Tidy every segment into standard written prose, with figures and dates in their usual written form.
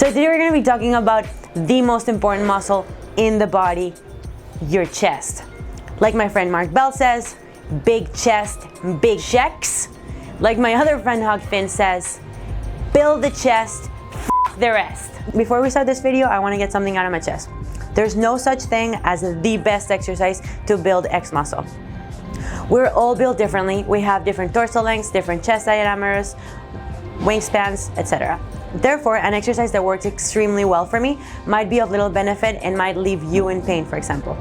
So today we're going to be talking about the most important muscle in the body, your chest. Like my friend Mark Bell says, big chest, big checks. Like my other friend Hug Finn says, build the chest, f the rest. Before we start this video, I want to get something out of my chest. There's no such thing as the best exercise to build X muscle. We're all built differently. We have different dorsal lengths, different chest diameters, wingspans, etc. Therefore, an exercise that works extremely well for me might be of little benefit and might leave you in pain, for example.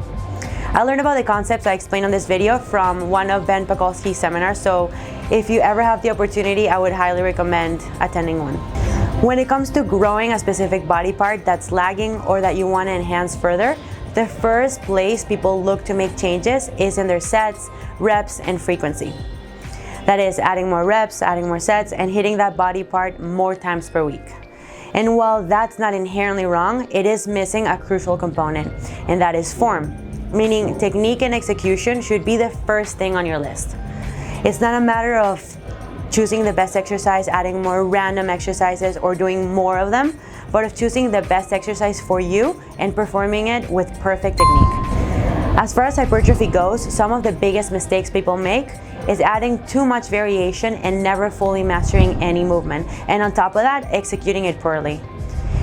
I learned about the concepts I explained on this video from one of Ben Pakulski's seminars, so if you ever have the opportunity, I would highly recommend attending one. When it comes to growing a specific body part that's lagging or that you want to enhance further, the first place people look to make changes is in their sets, reps, and frequency. That is, adding more reps, adding more sets, and hitting that body part more times per week. And while that's not inherently wrong, it is missing a crucial component, and that is form. Meaning, technique and execution should be the first thing on your list. It's not a matter of choosing the best exercise, adding more random exercises, or doing more of them, but of choosing the best exercise for you and performing it with perfect technique. As far as hypertrophy goes, some of the biggest mistakes people make is adding too much variation and never fully mastering any movement, and on top of that, executing it poorly.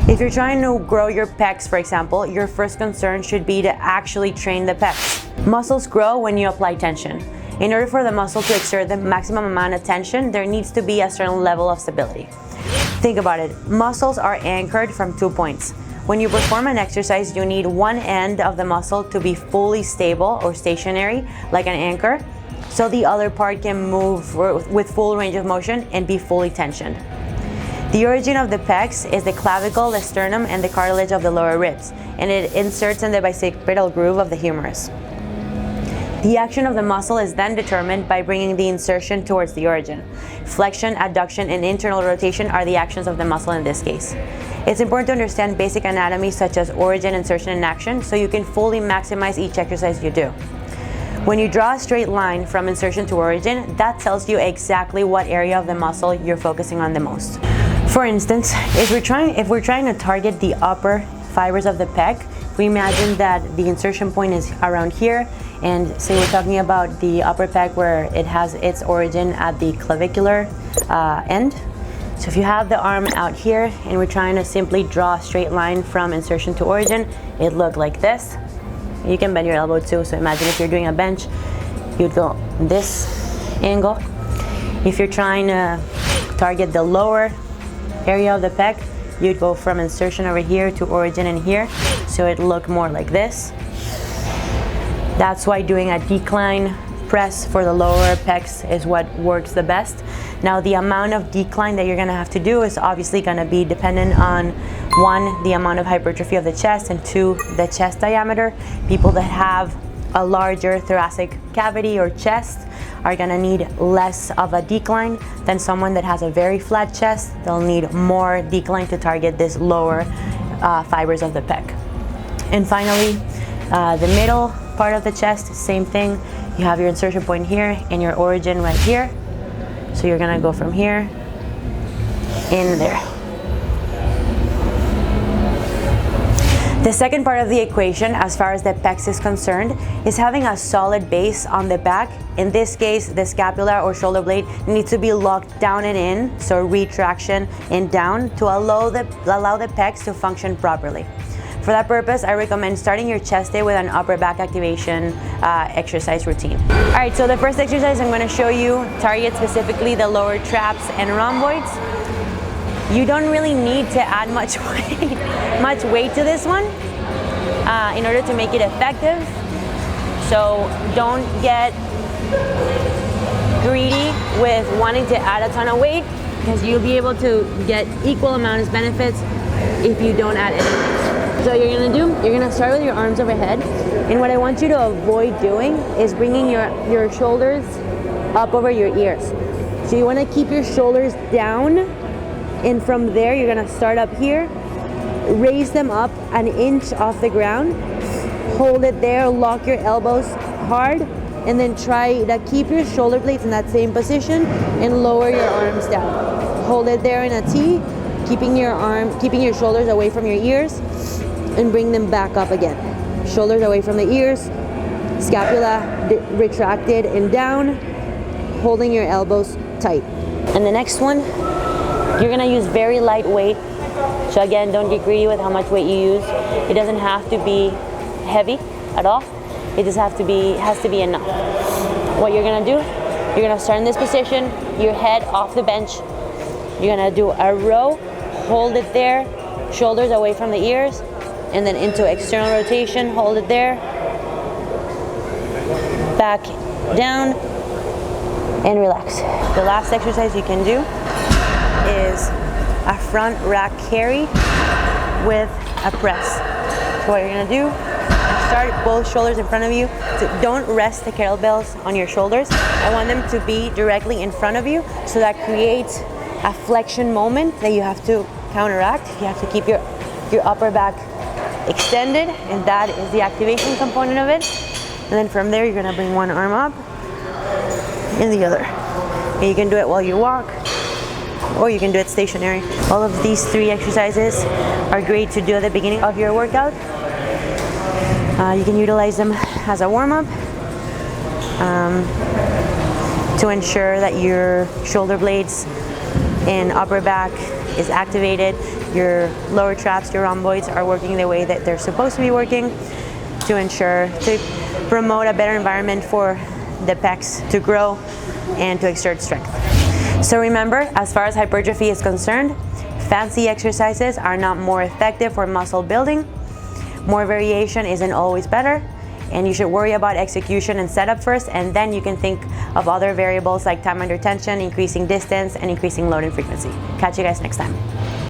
If you're trying to grow your pecs, for example, your first concern should be to actually train the pecs. Muscles grow when you apply tension. In order for the muscle to exert the maximum amount of tension, there needs to be a certain level of stability. Think about it. Muscles are anchored from 2 points. When you perform an exercise, you need one end of the muscle to be fully stable or stationary, like an anchor, so the other part can move with full range of motion and be fully tensioned. The origin of the pecs is the clavicle, the sternum, and the cartilage of the lower ribs, and it inserts in the bicipital groove of the humerus. The action of the muscle is then determined by bringing the insertion towards the origin. Flexion, adduction, and internal rotation are the actions of the muscle in this case. It's important to understand basic anatomy such as origin, insertion, and action so you can fully maximize each exercise you do. When you draw a straight line from insertion to origin, that tells you exactly what area of the muscle you're focusing on the most. For instance, if we're trying to target the upper fibers of the pec, we imagine that the insertion point is around here, and say we're talking about the upper pec where it has its origin at the clavicular end. So if you have the arm out here and we're trying to simply draw a straight line from insertion to origin, it looked like this. You can bend your elbow too, so imagine if you're doing a bench, you'd go this angle. If you're trying to target the lower area of the pec, you'd go from insertion over here to origin in here, so it looked more like this. That's why doing a decline press for the lower pecs is what works the best. Now, the amount of decline that you're gonna have to do is obviously gonna be dependent on, one, the amount of hypertrophy of the chest, and two, the chest diameter. People that have a larger thoracic cavity or chest are gonna need less of a decline than someone that has a very flat chest. They'll need more decline to target this lower fibers of the pec. And finally, the middle part of the chest, same thing. You have your insertion point here and your origin right here. So you're gonna go from here in there. The second part of the equation, as far as the pecs is concerned, is having a solid base on the back. In this case, the scapula or shoulder blade needs to be locked down and in, so retraction and down, to allow the pecs to function properly. For that purpose, I recommend starting your chest day with an upper back activation exercise routine. All right, so the first exercise I'm going to show you targets specifically the lower traps and rhomboids. You don't really need to add much weight to this one in order to make it effective. So don't get greedy with wanting to add a ton of weight, because you'll be able to get equal amounts of benefits if you don't add any. So you're gonna start with your arms overhead, and what I want you to avoid doing is bringing your shoulders up over your ears. So you want to keep your shoulders down, and from there you're gonna start up here, raise them up an inch off the ground, hold it there, lock your elbows hard, and then try to keep your shoulder blades in that same position and lower your arms down. Hold it there in a T, keeping your shoulders away from your ears, and bring them back up again. Shoulders away from the ears, scapula retracted and down, holding your elbows tight. And the next one, you're gonna use very light weight. So again, don't get greedy with how much weight you use. It doesn't have to be heavy at all. It just has to be enough. What you're gonna do, you're gonna start in this position, your head off the bench. You're gonna do a row, hold it there, shoulders away from the ears, and then into external rotation, hold it there, back down, and relax. The last exercise you can do is a front rack carry with a press. So what you're gonna do, start both shoulders in front of you. So don't rest the kettlebells on your shoulders. I want them to be directly in front of you, so that creates a flexion moment that you have to counteract. You have to keep your upper back extended, and that is the activation component of it. And then from there, you're gonna bring one arm up and the other. And you can do it while you walk, or you can do it stationary. All of these 3 exercises are great to do at the beginning of your workout. You can utilize them as a warm-up to ensure that your shoulder blades and upper back is activated, your lower traps, your rhomboids are working the way that they're supposed to be working, to promote a better environment for the pecs to grow and to exert strength. So remember, as far as hypertrophy is concerned, fancy exercises are not more effective for muscle building. More variation isn't always better, and you should worry about execution and setup first, and then you can think of other variables like time under tension, increasing distance, and increasing load and frequency. Catch you guys next time.